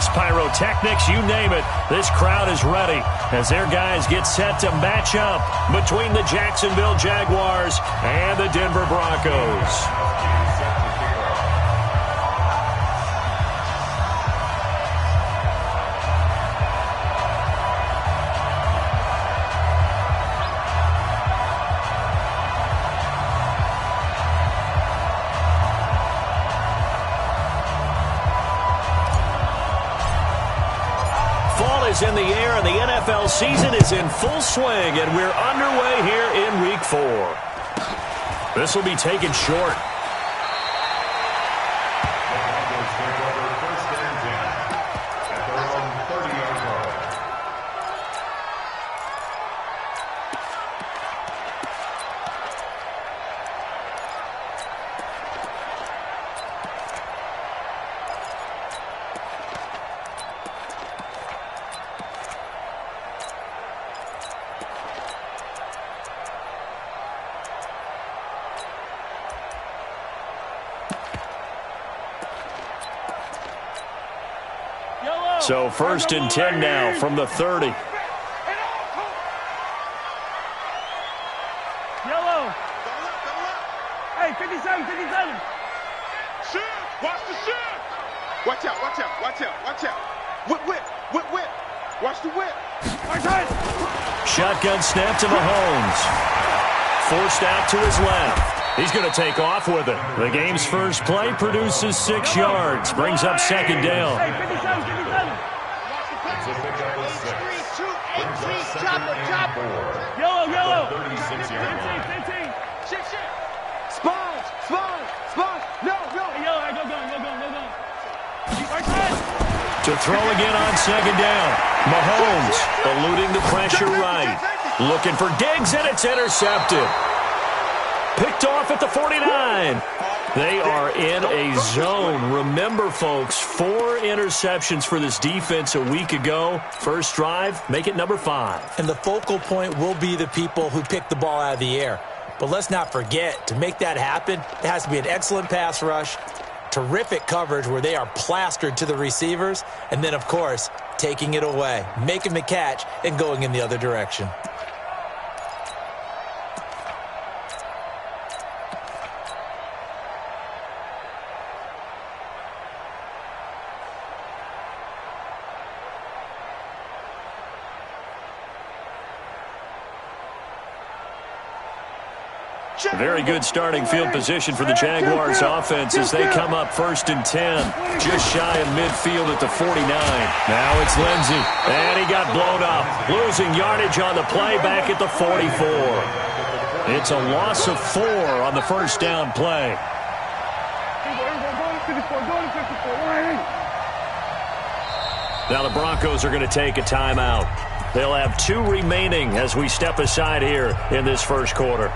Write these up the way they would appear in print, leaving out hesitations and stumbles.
fireworks, pyrotechnics, you name it. This crowd is ready as their guys get set to match up between the Jacksonville Jaguars and the Denver Broncos. Is in the air, and the NFL season is in full swing, and we're underway here in Week 4. This will be taken short. So 1st and 10 now from the 30. Yellow. Hey, 57, 57. Shoot. Watch the shoot. Watch out, watch out, watch out, watch out. Whip, whip, whip, whip. Watch the whip. Shotgun snap to Mahomes. Forced out to his left. He's going to take off with it. The game's first play produces 6 yards. Brings up 2nd down. Hey, 57, 57. Yellow, yellow. 15. Sponge. No. Hey, yellow, go. To throw again on 2nd down. Mahomes eluding the pressure right. Looking for Diggs, and it's intercepted. Picked off at the 49. They are in a zone. Remember, folks, 4 interceptions for this defense a week ago. First drive, make it number 5. And the focal point will be the people who pick the ball out of the air. But let's not forget, to make that happen, it has to be an excellent pass rush, terrific coverage where they are plastered to the receivers, and then, of course, taking it away, making the catch, and going in the other direction. Very good starting field position for the Jaguars offense as they come up 1st and 10. Just shy of midfield at the 49. Now it's Lindsey. And he got blown up. Losing yardage on the play back at the 44. It's a loss of 4 on the first down play. Now the Broncos are going to take a timeout. They'll have 2 remaining as we step aside here in this first quarter.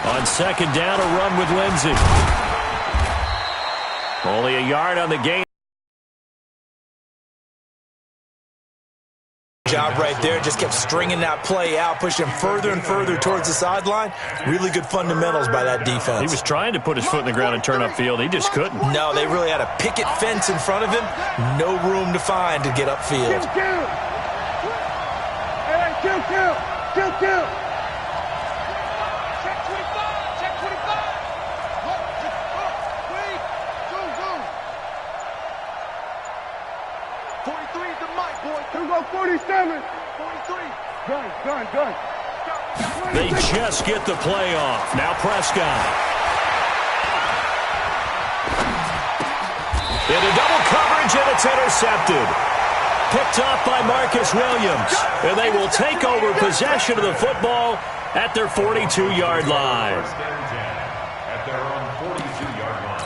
On 2nd down, a run with Lindsey. Only a yard on the game. Job right there, just kept stringing that play out, pushing him further and further towards the sideline. Really good fundamentals by that defense. He was trying to put his foot in the ground and turn upfield. He just couldn't. No, they really had a picket fence in front of him. No room to find to get upfield. Kill. Check 25. 43 is the mic, boy. Here we go, 47. 43. Gun. They just get the play off. Now Prescott. Into double coverage, and it's intercepted. Picked off by Marcus Williams. And they will take over possession of the football at their 42-yard line. At their own 42-yard line.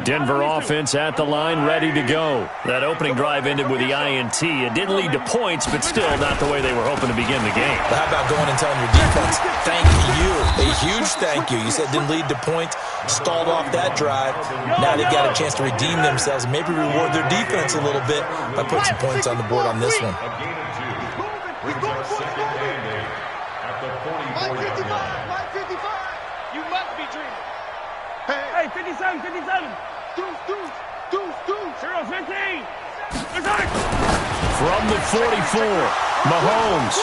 Denver offense at the line, ready to go. That opening drive ended with the INT. It didn't lead to points, but still not the way they were hoping to begin the game. How about going and telling your defense, thank you, a huge thank you. You said it didn't lead to points, stalled off that drive. Now they've got a chance to redeem themselves and maybe reward their defense a little bit by putting some points on the board on this one. A gain of 2 brings our second mandate at the 44-yard line. Mike 55. You must be dreaming. Hey, 57, 57. Deuce. 0-15. From the 44, Mahomes.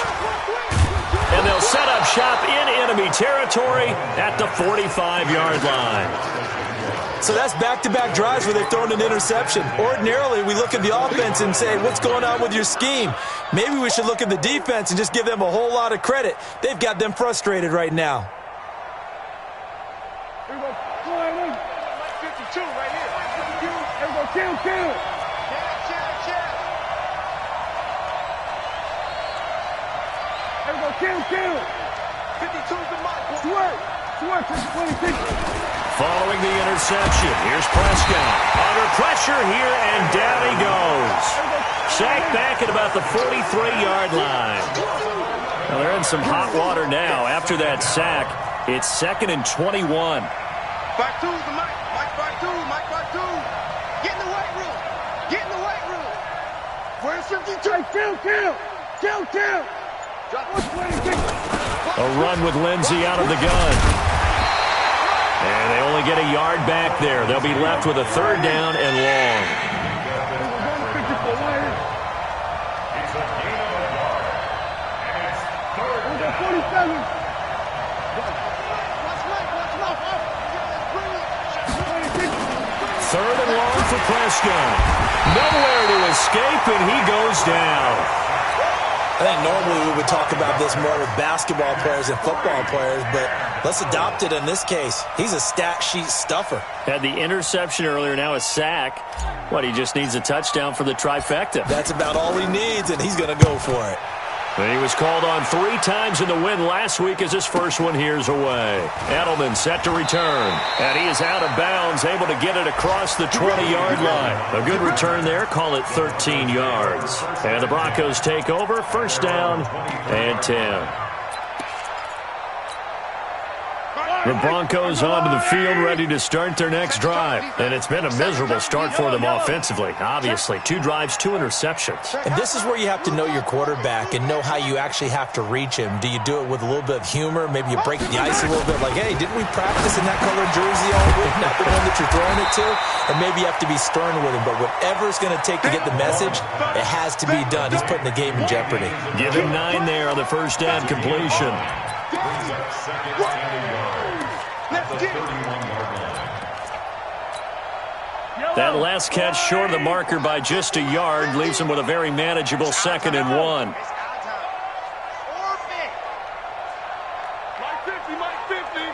And they'll set up shop in enemy territory at the 45-yard line. So that's back-to-back drives where they've thrown an interception. Ordinarily, we look at the offense and say, what's going on with your scheme? Maybe we should look at the defense and just give them a whole lot of credit. They've got them frustrated right now. Here we go. 52 right here. 52. Here we go. Kill. Here we go. Kill. 52's the mark. Swerve. 26. Following the interception, here's Prescott. Under pressure here, and down he goes. Sacked back at about the 43-yard line. Well, they're in some hot water now. After that sack, it's 2nd and 21. 52's the Mike. Mike 52. Get in the weight room. Where's 52? Kill. Drop 26. A run with Lindsey out of the gun. And they only get a yard back there. They'll be left with a 3rd down and long. It's a gain of a yard. And it's 3rd down. 47. Third and long for Prescott. Nowhere to escape, and he goes down. I think normally we would talk about this more with basketball players and football players, but let's adopt it in this case. He's a stat sheet stuffer. Had the interception earlier, now a sack. He just needs a touchdown for the trifecta. That's about all he needs, and he's going to go for it. He was called on 3 times in the win last week as his first one here's away. Edelman set to return. And he is out of bounds, able to get it across the 20-yard line. A good return there, call it 13 yards. And the Broncos take over, 1st down and 10. The Broncos onto the field, ready to start their next drive. And it's been a miserable start for them offensively. Obviously, 2 drives, 2 interceptions. And this is where you have to know your quarterback and know how you actually have to reach him. Do you do it with a little bit of humor? Maybe you break the ice a little bit, like, hey, didn't we practice in that colored jersey all week? Not the one that you're throwing it to? And maybe you have to be stern with him. But whatever it's going to take to get the message, it has to be done. He's putting the game in jeopardy. Give him 9 there on the 1st down completion. Brings up 2nd and a yard. The 31-yard line. That last catch short of the marker by just a yard leaves him with a very manageable 2nd and 1. Mike 50.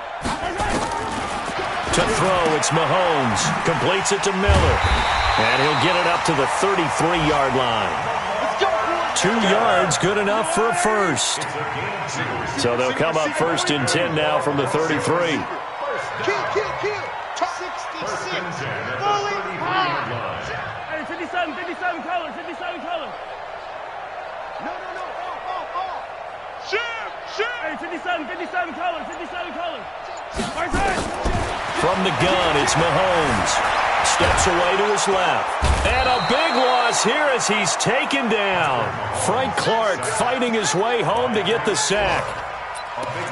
To throw, it's Mahomes. Completes it to Miller. And he'll get it up to the 33-yard line. 2 yards, good enough for a first. So they'll come up 1st and 10 now from the 33. Kill. 66. Fully high. Hey, 57 colors. No. Ball. Shoot. Hey, 57 colors. Right side. From the gun, it's Mahomes. Steps away to his left. And a big loss here as he's taken down. Frank Clark fighting his way home to get the sack.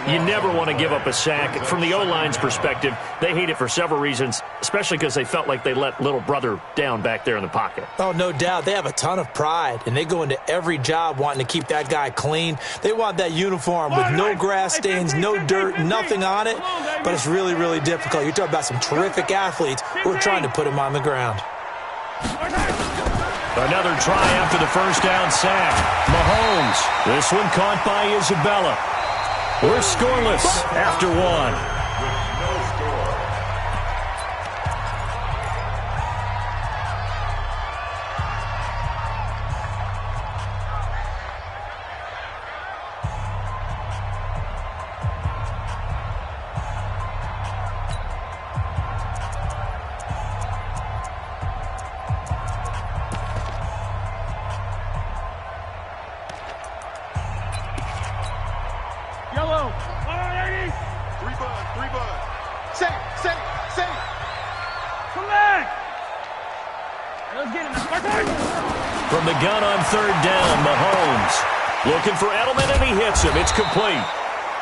You never want to give up a sack. From the O-line's perspective, they hate it for several reasons, especially because they felt like they let little brother down back there in the pocket. Oh, no doubt. They have a ton of pride, and they go into every job wanting to keep that guy clean. They want that uniform with no grass stains, no dirt, nothing on it, but it's really, really difficult. You're talking about some terrific athletes who are trying to put him on the ground. Another try after the first down sack. Mahomes. This one caught by Isabella. We're scoreless after one. Yellow. All right, 3 bud. Safe. come back. Let's get him. From the gun on third down, Mahomes. Looking for Edelman, and he hits him. It's complete.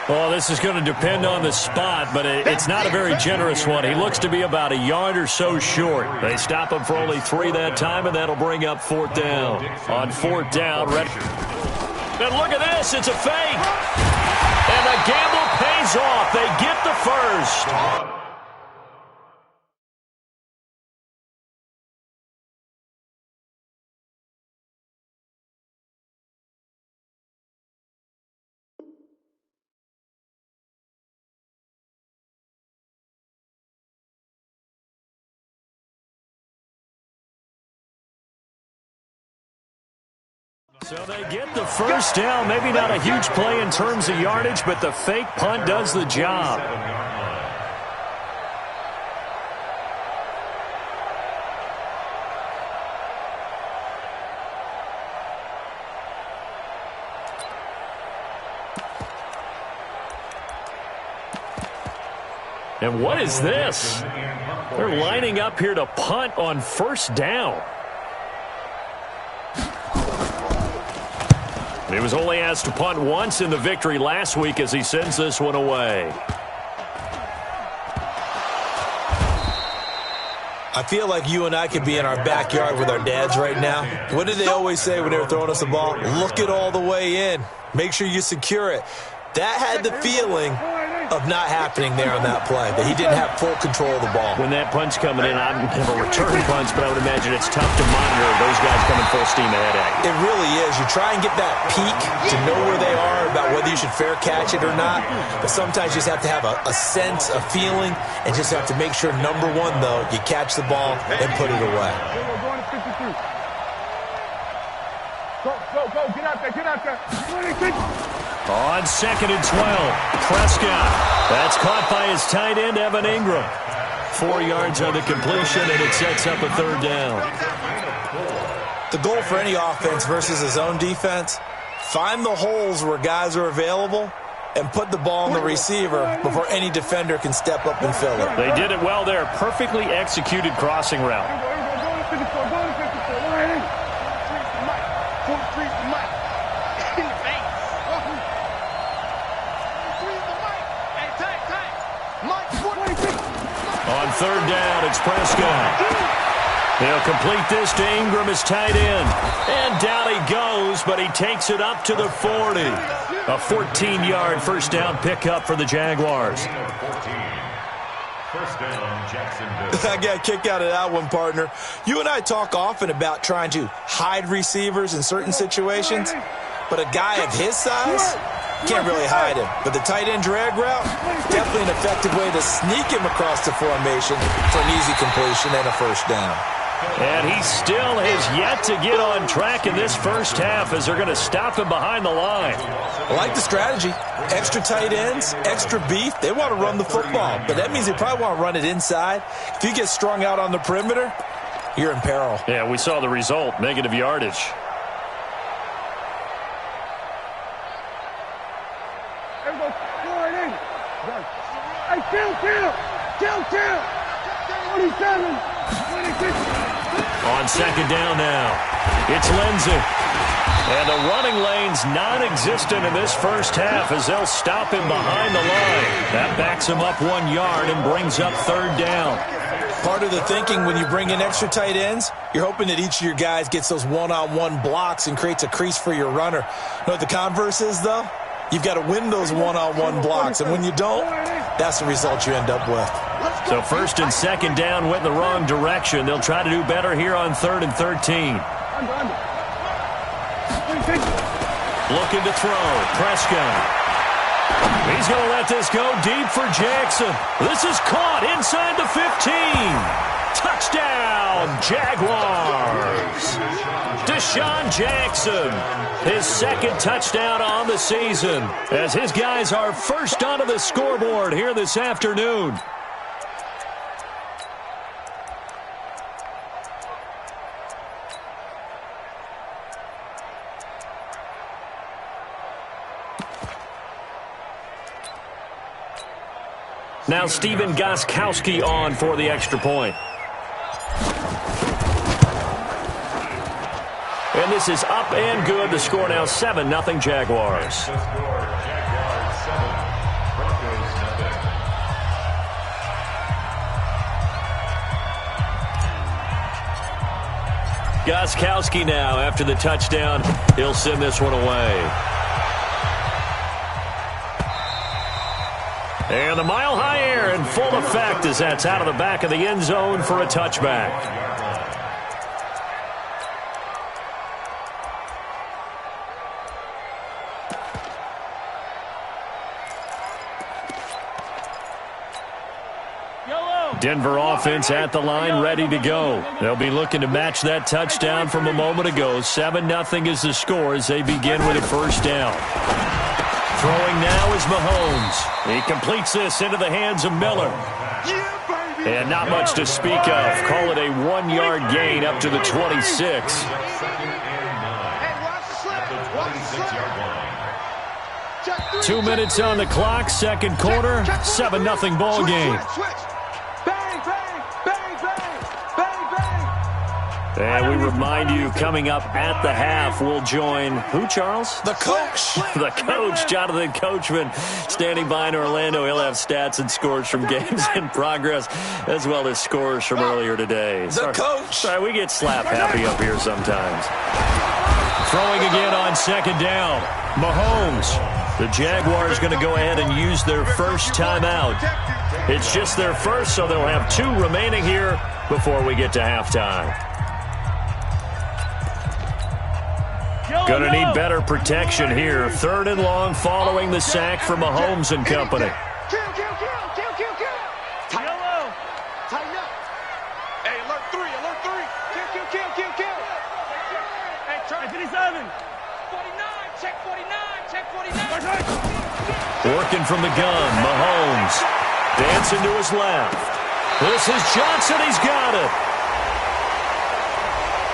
Well, this is going to depend on the spot, but it's not a very generous one. He looks to be about a yard or so short. They stop him for only 3 that time, and that'll bring up fourth down. On fourth down, and look at this. It's a fake. And the gamble pays off. They get the first. So they get the first down. Maybe not a huge play in terms of yardage, but the fake punt does the job. And what is this? They're lining up here to punt on first down. He was only asked to punt once in the victory last week as he sends this one away. I feel like you and I could be in our backyard with our dads right now. What did they always say when they were throwing us a ball? Look it all the way in. Make sure you secure it. That had the feeling of not happening there on that play, that he didn't have full control of the ball. When that punt's coming in, I've never returned punts, but I would imagine it's tough to monitor those guys coming full steam ahead at you. It really is. You try and get that peek to know where they are, about whether you should fair catch it or not, but sometimes you just have to have a sense, a feeling, and just have to make sure, number one, though, you catch the ball and put it away. Go, get out there. On 2nd and 12, Prescott. That's caught by his tight end, Evan Ingram. 4 yards on the completion, and it sets up a third down. The goal for any offense versus his own defense, find the holes where guys are available and put the ball on the receiver before any defender can step up and fill it. They did it well there. Perfectly executed crossing route. On third down, it's Prescott. He'll complete this to Ingram, his tight end. And down he goes, but he takes it up to the 40. A 14-yard first down pickup for the Jaguars. First down, Jacksonville. I got a kick out of that one, partner. You and I talk often about trying to hide receivers in certain situations, but a guy of his size can't really hide him. But the tight end drag route, definitely an effective way to sneak him across the formation for an easy completion and a first down. And he still has yet to get on track in this first half as they're going to stop him behind the line. I like the strategy. Extra tight ends, extra beef. They want to run the football, but that means they probably want to run it inside. If you get strung out on the perimeter, you're in peril. Yeah, we saw the result, negative yardage. Kill. 27. On second down now, it's Lindsey. And the running lane's non-existent in this first half as they'll stop him behind the line. That backs him up 1 yard and brings up third down. Part of the thinking when you bring in extra tight ends, you're hoping that each of your guys gets those one-on-one blocks and creates a crease for your runner. You know what the converse is, though? You've got to win those one-on-one blocks, and when you don't, that's the result you end up with. So first and second down went in the wrong direction. They'll try to do better here on 3rd and 13. Looking to throw. Prescott. He's going to let this go deep for Jackson. This is caught inside the 15. Touchdown, Jaguars. Deshaun Jackson, his second touchdown on the season, as his guys are first onto the scoreboard here this afternoon. Now Steven Gostkowski on for the extra point. And this is up and good. The score now 7-0 Jaguars. Gostkowski now after the touchdown. He'll send this one away. And the mile-high air in full effect as that's out of the back of the end zone for a touchback. Denver offense at the line, ready to go. They'll be looking to match that touchdown from a moment ago. 7-0 is the score as they begin with a first down. Throwing now is Mahomes. He completes this into the hands of Miller. And not much to speak of. Call it a 1-yard gain up to the 26. 2 minutes on the clock, second quarter, 7-0 ball game. And we remind you, coming up at the half, we'll join who, Charles? The coach. The coach, Jonathan Coachman, standing by in Orlando. He'll have stats and scores from games in progress, as well as scores from earlier today. The coach. Sorry, we get slap happy up here sometimes. Throwing again on second down. Mahomes. The Jaguars going to go ahead and use their first timeout. It's just their first, so they'll have 2 remaining here before we get to halftime. Going to need better protection here. 3rd and long following the sack from Mahomes and company. Kill. Tighten up. Hey, alert 3. Kill. Hey, try 57. 49, check 49. Working from the gun, Mahomes. Dancing to his left. This is Johnson. He's got it.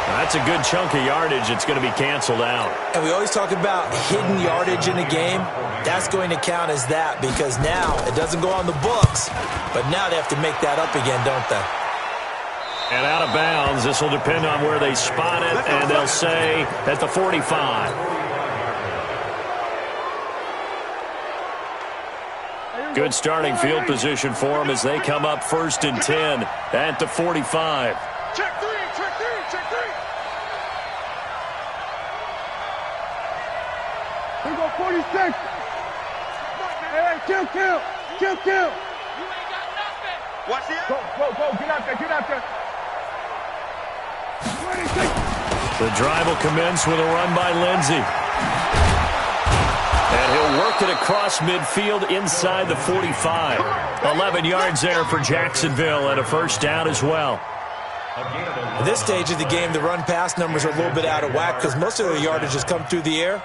That's a good chunk of yardage. It's going to be canceled out. And we always talk about hidden yardage in a game. That's going to count as that because now it doesn't go on the books, but now they have to make that up again, don't they? And out of bounds. This will depend on where they spot it, and they'll say at the 45. Good starting field position for them as they come up 1st and 10 at the 45. Check 3. We go 46. Hey, kill. You ain't got nothing. Watch the Go. Get out there. 26. The drive will commence with a run by Lindsey. And he'll work it across midfield inside the 45. 11 yards there for Jacksonville and a first down as well. At this stage of the game, the run-pass numbers are a little bit out of whack because most of the yardage has come through the air.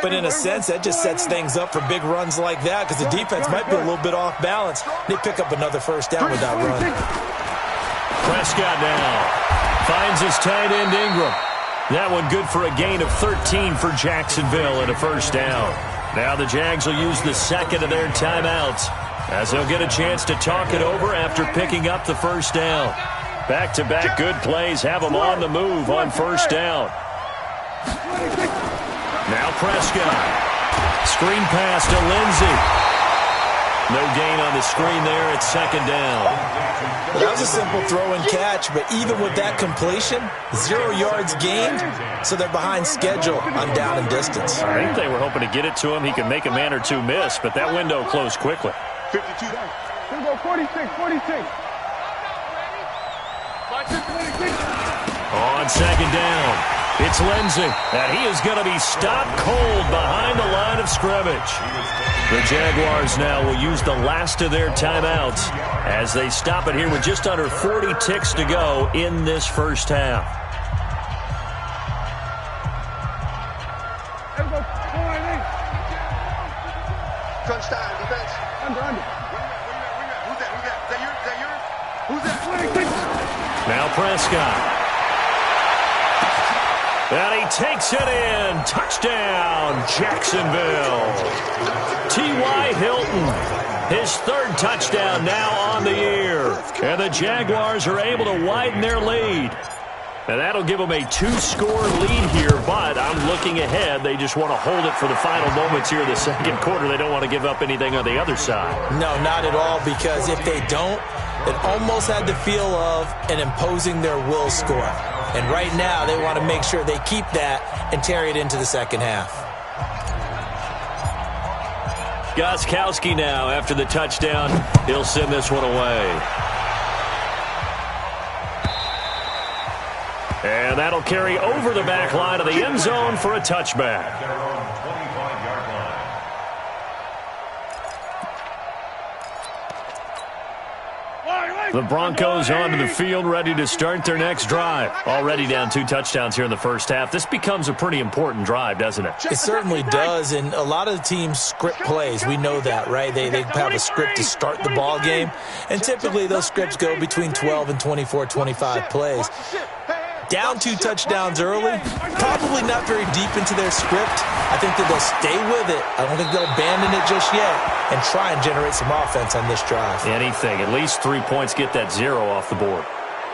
But in a sense, that just sets things up for big runs like that because the defense might be a little bit off balance. They pick up another first down with that run. Prescott now finds his tight end Ingram. That one good for a gain of 13 for Jacksonville and a first down. Now the Jags will use the second of their timeouts as they'll get a chance to talk it over after picking up the first down. Back-to-back good plays have them on the move on first down. Now Prescott. Screen pass to Lindsey. No gain on the screen there. It's second down. Well, that was a simple throw and catch, but even with that completion, 0 yards gained, so they're behind schedule on down and distance. I think they were hoping to get it to him. He could make a man or two miss, but that window closed quickly. 52. We go 46. On second down. It's Lindsey, and he is going to be stopped cold behind the line of scrimmage. The Jaguars now will use the last of their timeouts as they stop it here with just under 40 ticks to go in this first half. Crunch time, defense. Under. Who's that? Is that yours? Now Prescott. And he takes it in. Touchdown, Jacksonville. T.Y. Hilton, his third touchdown now on the year. And the Jaguars are able to widen their lead. And that'll give them a 2-score lead here, but I'm looking ahead. They just want to hold it for the final moments here in the second quarter. They don't want to give up anything on the other side. No, not at all, because if they don't, it almost had the feel of an imposing their will score. And right now, they want to make sure they keep that and carry it into the second half. Gostkowski now after the touchdown. He'll send this one away. And that'll carry over the back line of the end zone for a touchback. Their own 25-yard line. The Broncos onto the field, ready to start their next drive. Already down 2 touchdowns here in the first half. This becomes a pretty important drive, doesn't it? It certainly does, and a lot of the teams script plays. We know that, right? They have a script to start the ball game, and typically those scripts go between 12 and 24, 25 plays. Down 2 touchdowns early, probably not very deep into their script. I think that they'll stay with it. I don't think they'll abandon it just yet and try and generate some offense on this drive. Anything. At least 3 points, get that 0 off the board.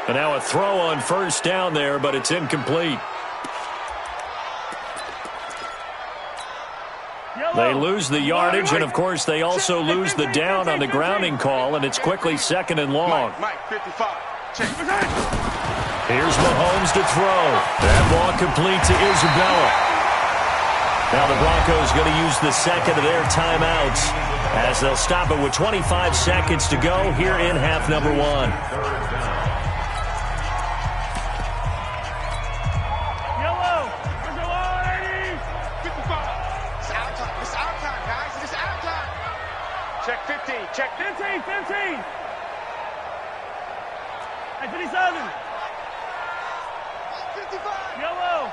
And now a throw on first down there, but it's incomplete. They lose the yardage, and, of course, they also lose the down on the grounding call, and it's quickly 2nd and long. Mike, 55. Check. Here's Mahomes to throw. That ball complete to Isabella. Now the Broncos going to use the second of their timeouts as they'll stop it with 25 seconds to go here in half number 1. Yellow. Where's the line, 80? 55. It's our time, guys. It's our time. Check 15. Check 15. Hey, 57. 55. Yellow.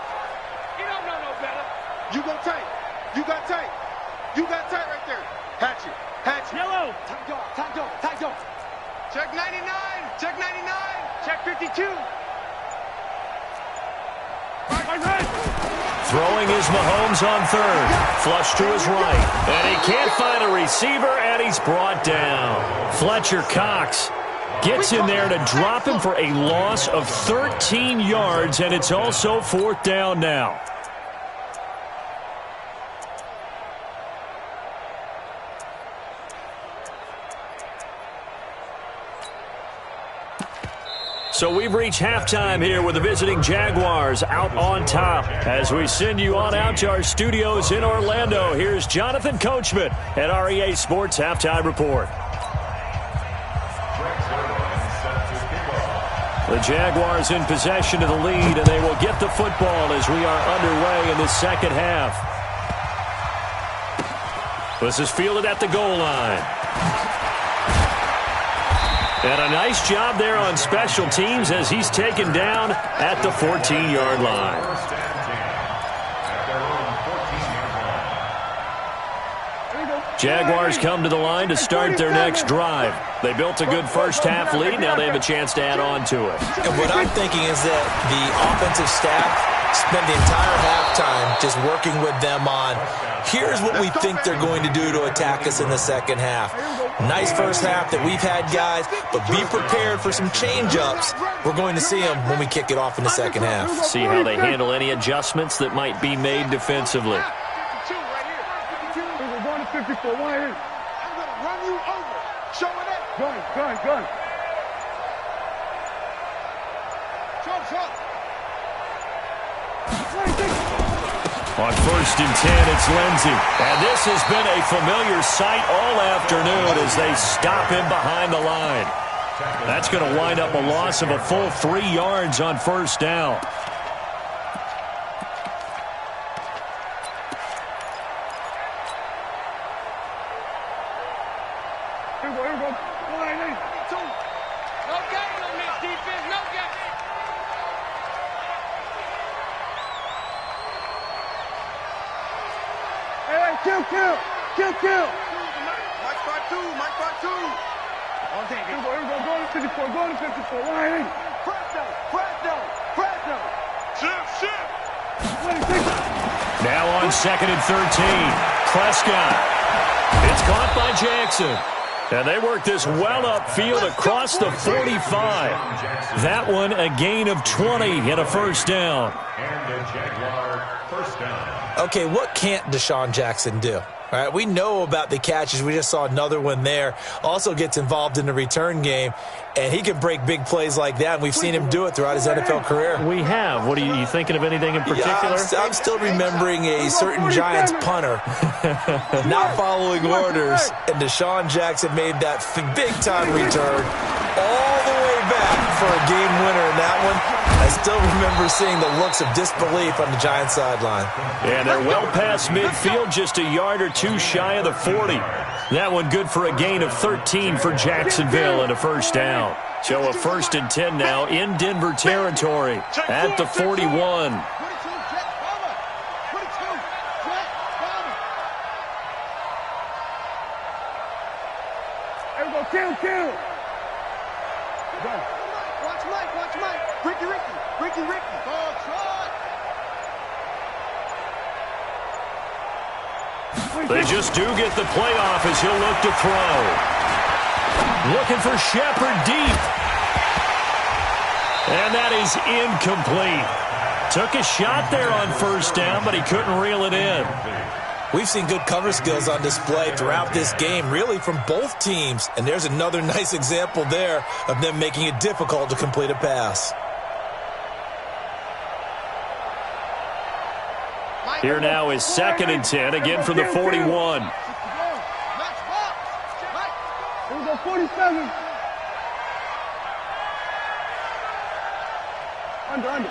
You don't know no better. You go tight. You got tight. You got tight right there. Hatchet. Yellow. Tight go. Check 99. Check 99. Check 52. Throwing is Mahomes on third. Flush to his right. And he can't find a receiver, and he's brought down. Fletcher Cox gets in there to drop him for a loss of 13 yards, and it's also 4th down now. So we've reached halftime here with the visiting Jaguars out on top. As we send you on out to our studios in Orlando, here's Jonathan Coachman at REA Sports Halftime Report. The Jaguars in possession of the lead, and they will get the football as we are underway in the second half. This is fielded at the goal line. And a nice job there on special teams as he's taken down at the 14-yard line. Jaguars come to the line to start their next drive. They built a good first-half lead. Now they have a chance to add on to it. And what I'm thinking is that the offensive staff spent the entire halftime just working with them on, here's what we think they're going to do to attack us in the second half. Nice first half that we've had, guys, but be prepared for some change-ups. We're going to see them when we kick it off in the second half. See how they handle any adjustments that might be made defensively. 52 right here. 52. We're going to 54. 1 here. I'm going to run you over. Show it up. Gun. Trump. On 1st and 10, it's Lindsey. And this has been a familiar sight all afternoon as they stop him behind the line. That's going to wind up a loss of a full 3 yards on first down. Kill. Mike 5-2, Mike 5-2. Okay, here we go. Go to 54. Right in. Fresno. Shift. 26. Now on 2nd and 13. Prescott. It's caught by Jackson. And they work this well upfield across the 45. That one a gain of 20 and a first down. And a Jaguar first down. Okay, what can't Deshaun Jackson do? All right, we know about the catches. We just saw another one there. Also gets involved in the return game, and he can break big plays like that, and we've seen him do it throughout his NFL career. We have. What are you thinking of anything in particular? Yeah, I'm still remembering a certain Giants punter not following orders, and Deshaun Jackson made that big-time return all the way back for a game winner in that one. I still remember seeing the looks of disbelief on the Giants sideline. And they're well past midfield, just a yard or two shy of the 40. That one good for a gain of 13 for Jacksonville and a first down. So a 1st and 10 now in Denver territory at the 41. Here we go. Kill. Watch Mike. Ricky. Ball shot. They just do get the playoff as he'll look to throw. Looking for Shepard deep. And that is incomplete. Took a shot there on first down, but he couldn't reel it in. We've seen good cover skills on display throughout this game, really from both teams. And there's another nice example there of them making it difficult to complete a pass. Here now is 2nd and 10, again from the 41. Here we go. 47. Under.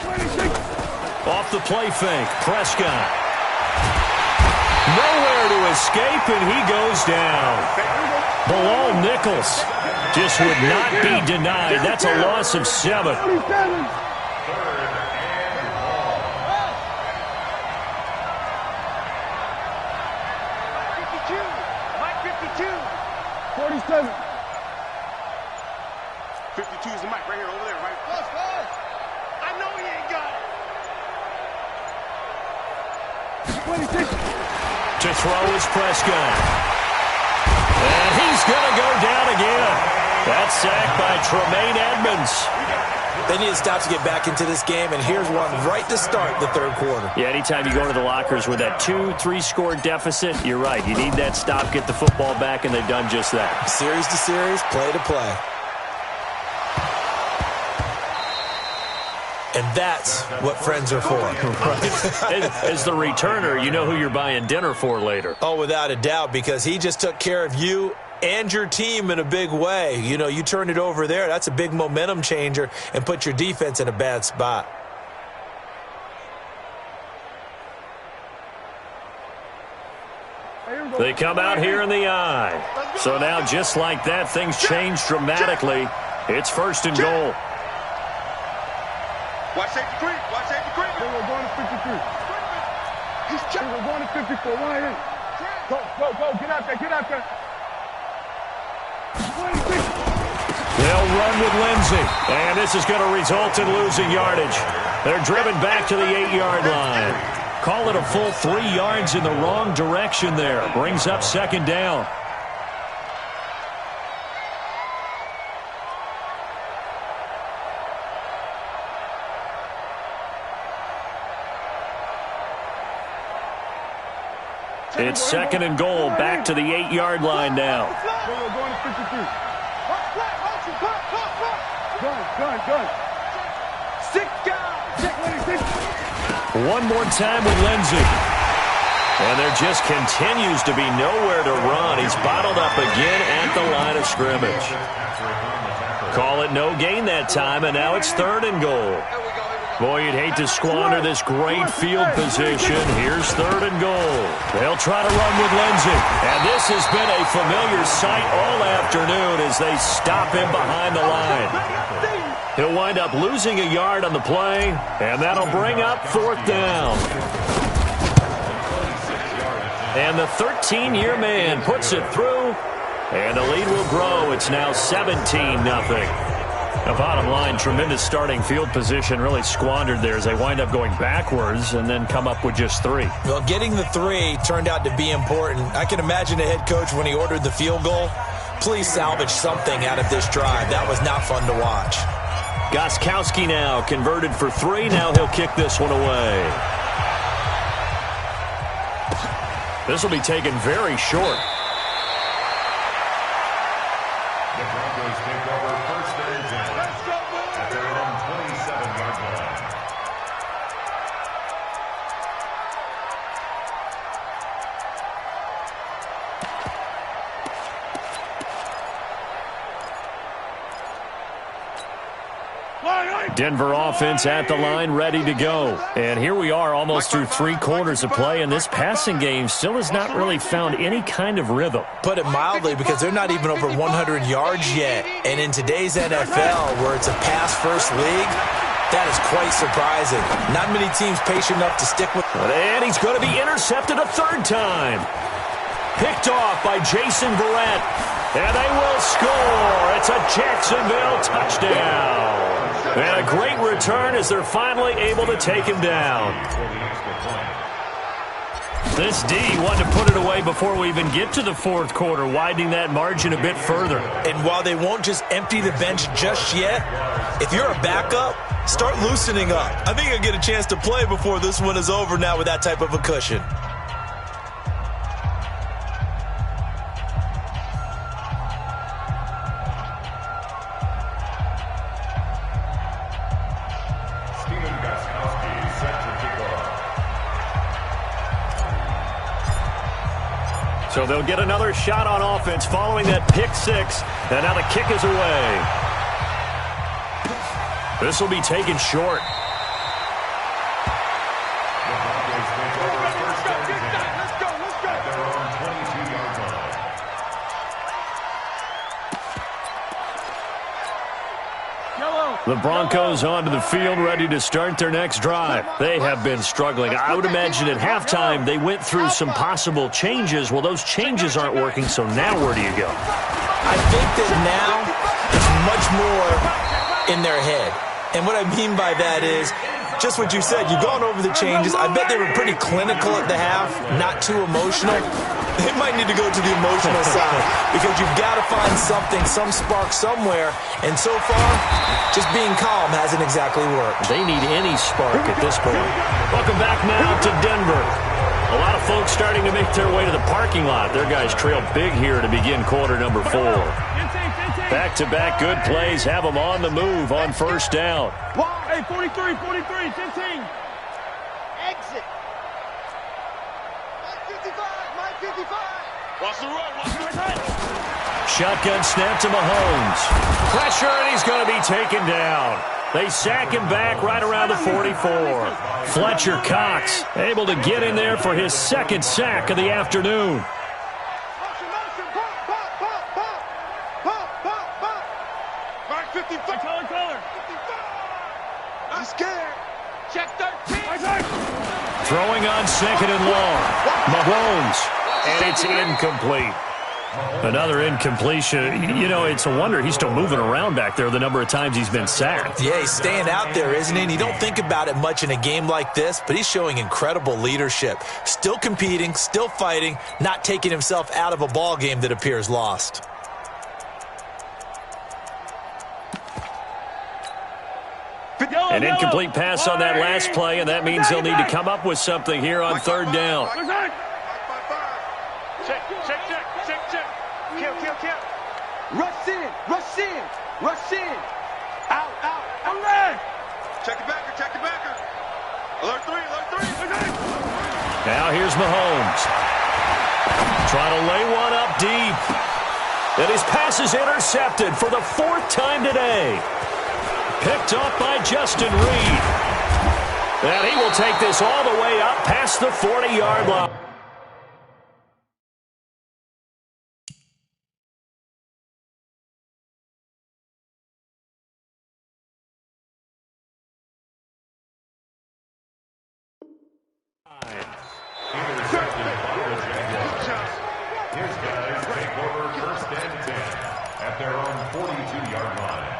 26. Off the play fake, Prescott. Nowhere to escape, and he goes down. Bilal Nichols just would not be denied. That's a loss of 7. 47. Mike 52. 47. 52 is the mic right here, over there, right? I know he ain't got it. 26. To throw is Prescott. And he's going to go down again. That's sacked by Tremaine Edmonds. They need to stop to get back into this game, and here's one right to start the third quarter. Yeah, anytime you go to the lockers with that 2-3 score deficit, you're right. You need that stop, get the football back, and they've done just that. Series to series, play to play. And that's what friends are for. Right. As the returner, you know who you're buying dinner for later. Oh, without a doubt, because he just took care of you and your team in a big way. You know, you turn it over there, that's a big momentum changer and put your defense in a bad spot. They come out here in the eye. So now, just like that, things change dramatically. It's 1st and goal. Watch safety creep. Here we're going to 53. He's Here we're going to 54. Right in. Go. Get out there. 26. They'll run with Lindsey. And this is going to result in losing yardage. They're driven back to the 8-yard line. Call it a full 3 yards in the wrong direction there. Brings up 2nd down. It's 2nd and goal, back to the 8-yard line now. Here we're going to 53. Gun. 6 guys. 26. One more time with Lindsey. And there just continues to be nowhere to run. He's bottled up again at the line of scrimmage. Call it no gain that time, and now it's 3rd and goal. Boy, you'd hate to squander this great field position. Here's 3rd and goal. They'll try to run with Lindsey. And this has been a familiar sight all afternoon as they stop him behind the line. He'll wind up losing a yard on the play, and that'll bring up 4th down. And the 13-year man puts it through, and the lead will grow. It's now 17-0. The bottom line, tremendous starting field position, really squandered there as they wind up going backwards and then come up with just 3. Well, getting the 3 turned out to be important. I can imagine the head coach when he ordered the field goal. Please salvage something out of this drive. That was not fun to watch. Gostkowski now converted for 3. Now he'll kick this one away. This will be taken very short. The Broncos take over first and 10 at their own 27-yard line. Denver offense at the line, ready to go. And here we are almost through 3 quarters of play, and this passing game still has not really found any kind of rhythm. Put it mildly, because they're not even over 100 yards yet. And in today's NFL, where it's a pass-first league, that is quite surprising. Not many teams patient enough to stick with. And he's going to be intercepted a 3rd time. Picked off by Jason Verrett. And they will score. It's a Jacksonville touchdown. And a great return as they're finally able to take him down. This D wanted to put it away before we even get to the 4th quarter, widening that margin a bit further. And while they won't just empty the bench just yet, if you're a backup, start loosening up. I think you'll get a chance to play before this one is over now with that type of a cushion. So they'll get another shot on offense following that pick 6. And now the kick is away. This will be taken short. The Broncos take over first and 10 at their own 22-yard line. The Broncos onto the field, ready to start their next drive. They have been struggling. I would imagine at halftime they went through some possible changes. Well, those changes aren't working, so now where do you go? I think that now it's much more in their head. And what I mean by that is just what you said. You've gone over the changes. I bet they were pretty clinical at the half, not too emotional. They might need to go to the emotional side because you've got to find something, some spark somewhere. And so far, just being calm hasn't exactly worked. They need any spark at this point. Welcome back now to Denver. A lot of folks starting to make their way to the parking lot. Their guys trail big here to begin quarter number 4. Back-to-back good plays have them on the move on first down. Hey, 43, 15. Exit. 55. Watch the run. Shotgun snap to Mahomes. Pressure, and he's going to be taken down. They sack him back right around the 44. Fletcher Cox able to get in there for his 2nd sack of the afternoon. Mark 55. Color. I'm scared. Check 13. Throwing on 2nd and long. Mahomes. And it's incomplete. Another incompletion. You know, it's a wonder he's still moving around back there the number of times he's been sacked. Yeah, he's staying out there, isn't he? And you don't think about it much in a game like this, but he's showing incredible leadership. Still competing, still fighting, not taking himself out of a ball game that appears lost. An incomplete pass on that last play, and that means they'll need to come up with something here on 3rd down. Check. Kill. Rush in. Out. Alert. Check the backer. Alert 3. Now here's Mahomes. Trying to lay one up deep. And his pass is intercepted for the 4th time today. Picked up by Justin Reed. And he will take this all the way up past the 40-yard line. His guys take over first and 10 at their own 42-yard line.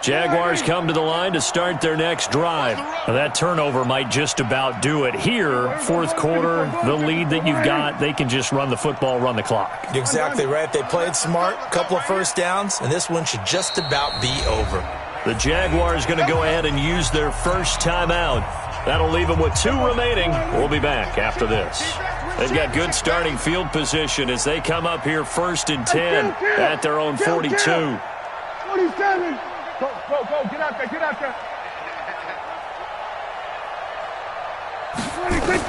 Jaguars come to the line to start their next drive. Now, that turnover might just about do it here. Fourth quarter, the lead that you've got, they can just run the football, run the clock. You're exactly right. They played smart, couple of first downs, and this one should just about be over. The Jaguars going to go ahead and use their first timeout. That'll leave them with 2 remaining. We'll be back after this. They've got good starting field position as they come up here first and 10 at their own 42. 27. Go, get out there, get out there. 26.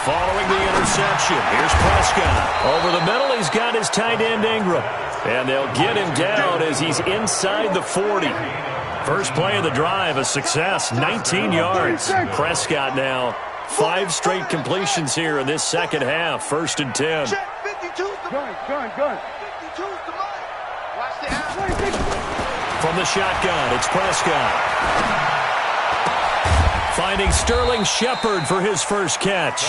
Following the interception, here's Prescott. Over the middle, he's got his tight end Ingram. And they'll get him down as he's inside the 40. First play of the drive, a success, 19 yards. Prescott now, 5 straight completions here in this second half, first and 10. Gun. 52's the money. Watch the out. From the shotgun, it's Prescott. Finding Sterling Shepard for his first catch.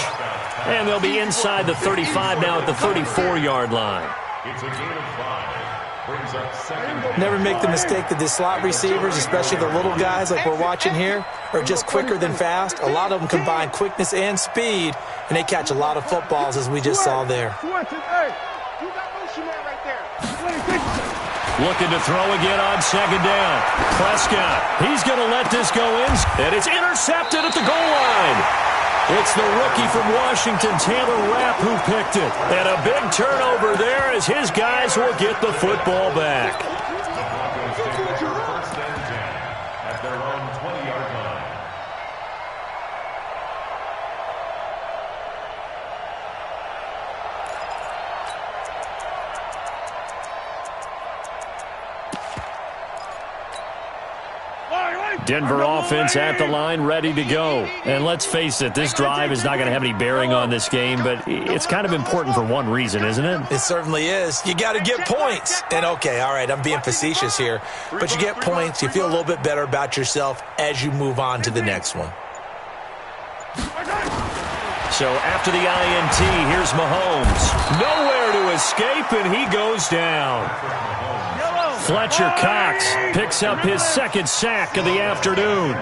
And they'll be inside the 35 now at the 34-yard line. It's a gain of 5. Brings up second. Never make the mistake that the slot receivers, especially the little guys like we're watching here, are just quicker than fast. A lot of them combine quickness and speed, and they catch a lot of footballs as we just saw there. Looking to throw again on second down. Prescott, he's going to let this go in, and it's intercepted at the goal line. It's the rookie from Washington, Taylor Rapp, who picked it. And a big turnover there as his guys will get the football back. The Broncos take over first and 10 at their own 20-yard line. Denver offense at the line, ready to go. And let's face it, this drive is not going to have any bearing on this game, but it's kind of important for one reason, isn't it? It certainly is. You got to get points. And, okay, all right, I'm being facetious here, but you get points, you feel a little bit better about yourself as you move on to the next one. So after the INT, here's Mahomes. Nowhere to escape, and he goes down. Fletcher Cox picks up his second sack of the afternoon.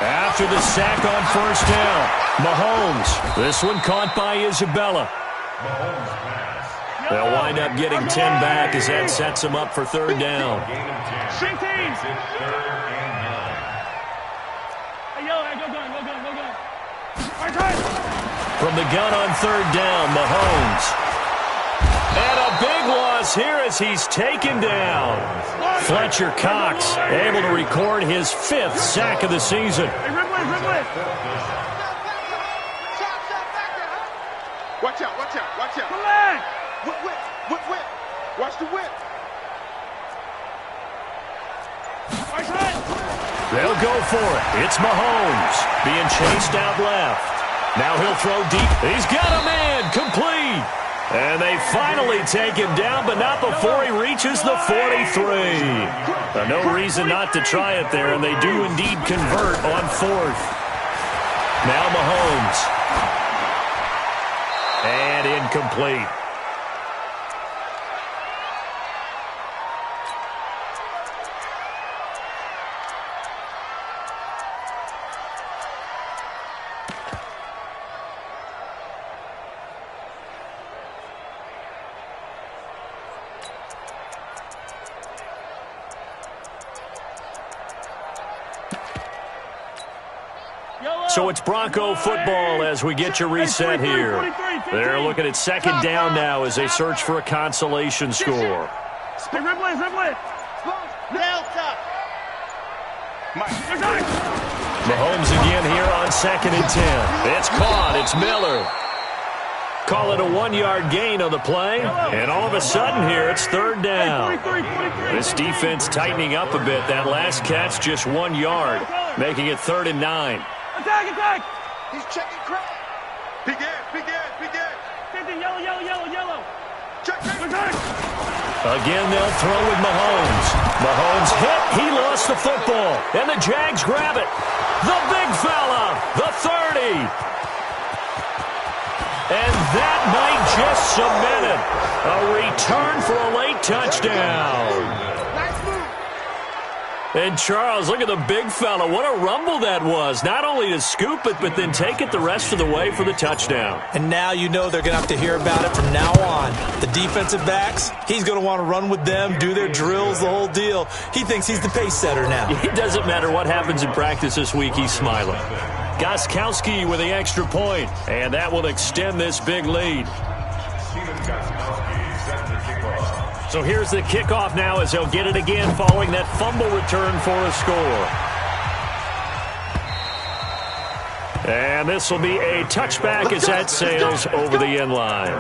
After the sack on first down, Mahomes. This one caught by Isabella. They'll wind up getting 10 back as that sets them up for third down. From the gun on third down, Mahomes. And a big loss here as he's taken down. Fletcher Cox able to record his 5th sack of the season. Watch out. Whip. Watch the whip. They'll go for it. It's Mahomes being chased out left. Now he'll throw deep. He's got a man, complete. And they finally take him down, but not before he reaches the 43. No reason not to try it there, and they do indeed convert on 4th. Now Mahomes. And incomplete. So it's Bronco football as we get you reset here. They're looking at second down now as they search for a consolation score. Mahomes again here on second and 10. It's caught. It's Miller. Call it a 1-yard gain on the play. And all of a sudden here, it's third down. This defense tightening up a bit. That last catch, just 1 yard. making it 3rd and 9. Attack! He's checking crowd. Big edge. 50, yellow. Check. Again, they'll throw with Mahomes. Mahomes hit. He lost the football. And the Jags grab it. The big fella. The 30. And that might just cement it. A return for a late touchdown. Nice move. And Charles, look at the big fella. What a rumble that was. Not only to scoop it, but then take it the rest of the way for the touchdown. And now you know they're going to have to hear about it from now on. The defensive backs, he's going to want to run with them, do their drills, the whole deal. He thinks he's the pace setter now. It doesn't matter what happens in practice this week, he's smiling. Gostkowski with the extra point, and that will extend this big lead. So here's the kickoff now as they'll get it again following that fumble return for a score. And this will be a touchback as that sails over the end line.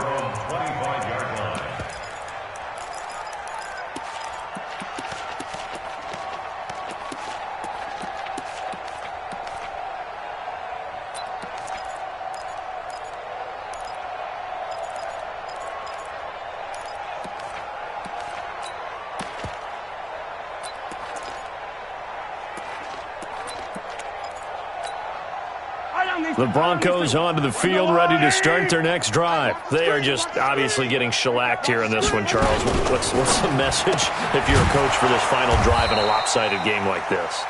The Broncos onto the field, ready to start their next drive. They are just obviously getting shellacked here in this one, Charles. What's the message if you're a coach for this final drive in a lopsided game like this?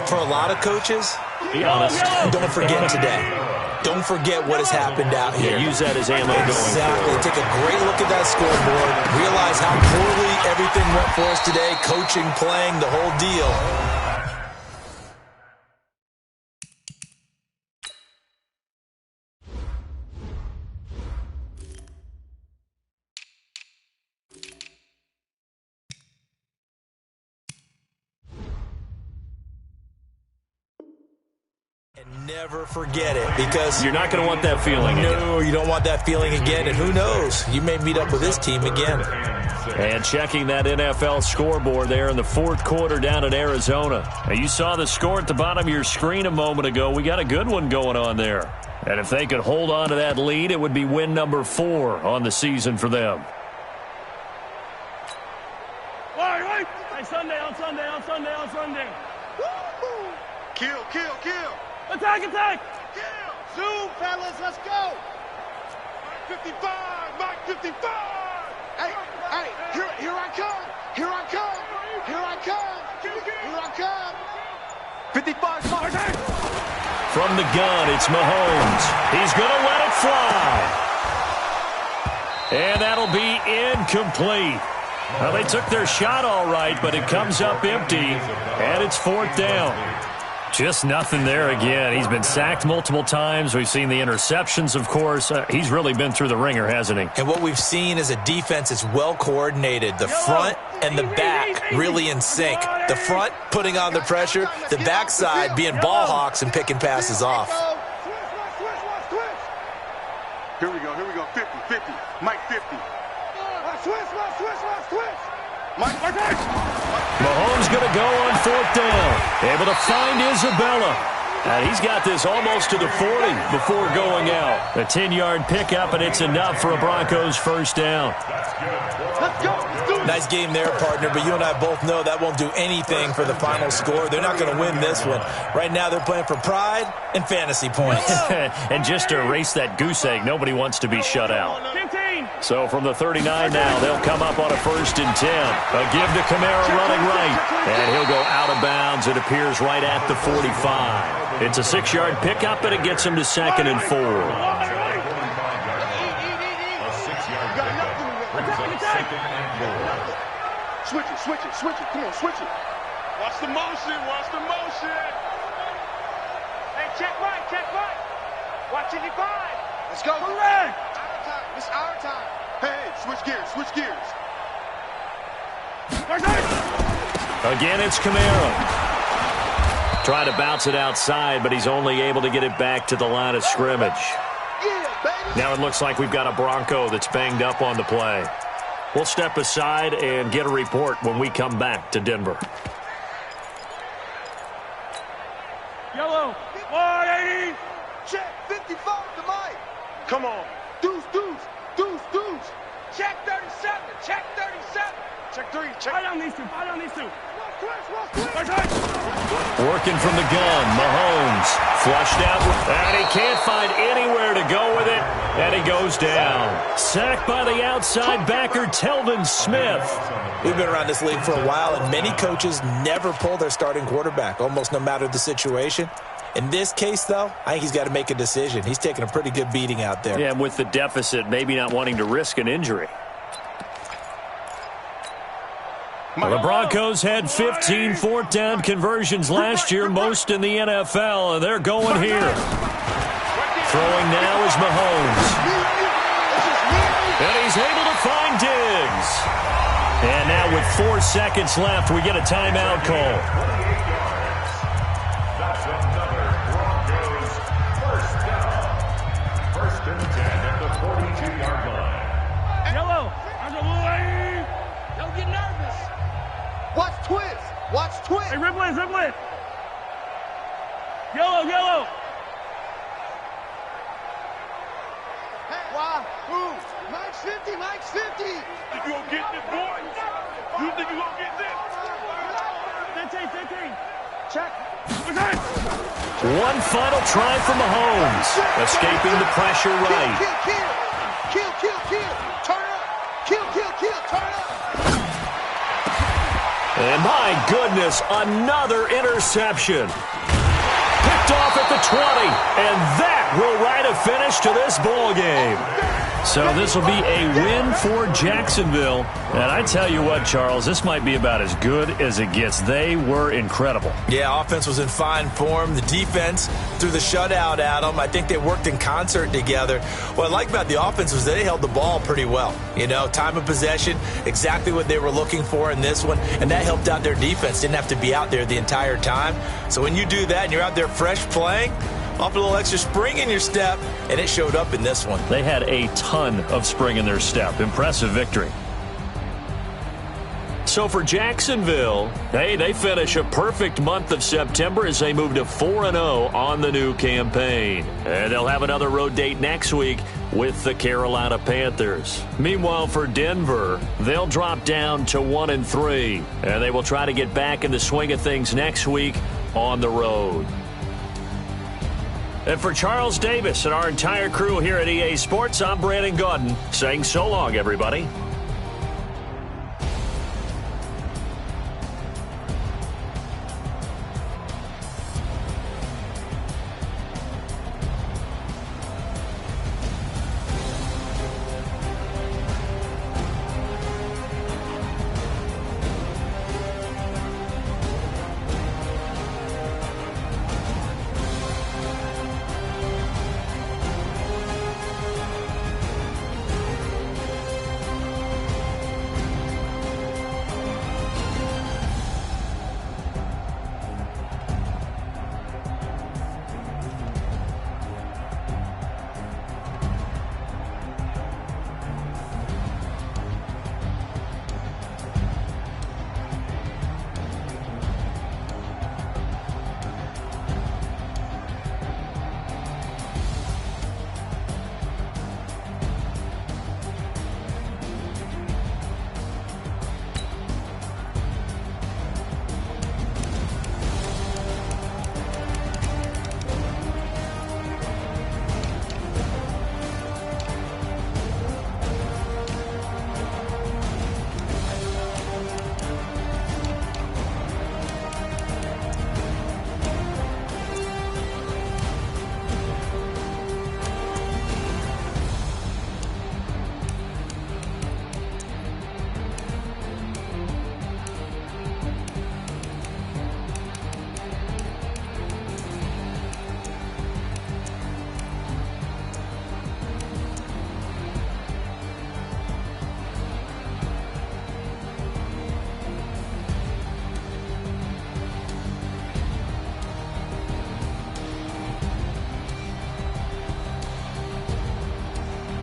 For a lot of coaches, be honest. Don't forget today. Don't forget what has happened out here. Yeah, use that as ammo going forward. Exactly. Take a great look at that scoreboard. Realize how poorly everything went for us today. Coaching, playing, the whole deal. And never forget it, because you're not going to want that feeling again. No, you don't want that feeling again, and who knows, you may meet up with this team again. And checking that NFL scoreboard there in the fourth quarter down in Arizona. Now, you saw the score at the bottom of your screen a moment ago. We got a good one going on there. And if they could hold on to that lead, it would be win number 4 on the season for them. Right. On Sunday. Kill. Attack! Kill. Zoom, fellas, let's go. 55, Mike 55. Hey, here I come. 55, Mike. From the gun, it's Mahomes. He's going to let it fly. And that'll be incomplete. Well, they took their shot all right, but it comes up empty, and it's 4th down. Just nothing there again. He's been sacked multiple times. We've seen the interceptions, of course. He's really been through the ringer, hasn't he? And what we've seen is a defense that's well coordinated. The front and the back really in sync. The front putting on the pressure. The backside being ball hawks and picking passes off. Here we go. 50. Mike 50. Switch. Mike. Mahomes going to go on 4th down. Able to find Isabella. And he's got this almost to the 40 before going out. A 10-yard pickup, and it's enough for a Broncos first down. Let's go. Nice game there, partner, but you and I both know that won't do anything for the final score. They're not going to win this one. Right now they're playing for pride and fantasy points. And just to erase that goose egg, nobody wants to be shut out. 15. So from the 39 now, they'll come up on a 1st and 10. A give to Kamara running right. And he'll go out of bounds. It appears right at the 45. It's a 6-yard pickup, and it gets him to 2nd and 4. Switch it. Come on, switch it. Watch the motion. Hey, check Mike. Watch 55. Let's go. Correct. It's our time. Hey, switch gears. Again, it's Kamara. Trying to bounce it outside, but he's only able to get it back to the line of scrimmage. Now it looks like we've got a Bronco that's banged up on the play. We'll step aside and get a report when we come back to Denver. to Mike. Come on. Deuce. Check 37. Check 37. Check 3. Check. Fight on these two. Working from the gun, Mahomes flushed out, and he can't find anywhere to go with it, and he goes down. Sacked by the outside backer, Telvin Smith. We've been around this league for a while, and many coaches never pull their starting quarterback, almost no matter the situation. In this case, though, I think he's got to make a decision. He's taking a pretty good beating out there. Yeah, and with the deficit, maybe not wanting to risk an injury. Well, the Broncos had 15 fourth-down conversions last year, most in the NFL, and they're going here. Throwing now is Mahomes. And he's able to find Diggs. And now with 4 seconds left, we get a timeout call. That's another Broncos first down. 1st and 10 at the 42-yard line. Yellow. Don't get nervous. Watch twist. Hey, Ripley. Yellow. Hey, why? Who? Mike's 50. You gonna get this, boy? You think you gonna get this? 15. Check. One final try for Mahomes. Escaping the pressure right. Kill. Turn up. Kill. Turn up. And my goodness, another interception. Picked off at the 20, and that will write a finish to this ball game. So this will be a win for Jacksonville. And I tell you what, Charles, this might be about as good as it gets. They were incredible. Yeah, offense was in fine form. The defense threw the shutout at them. I think they worked in concert together. What I like about the offense was they held the ball pretty well. You know, time of possession, exactly what they were looking for in this one, and that helped out their defense. Didn't have to be out there the entire time. So when you do that and you're out there fresh playing, off a little extra spring in your step, and it showed up in this one. They had a ton of spring in their step. Impressive victory. So for Jacksonville, hey, they finish a perfect month of September as they move to 4-0 on the new campaign. And they'll have another road date next week with the Carolina Panthers. Meanwhile, for Denver, they'll drop down to 1-3, and they will try to get back in the swing of things next week on the road. And for Charles Davis and our entire crew here at EA Sports, I'm Brandon Gaudin saying so long, everybody.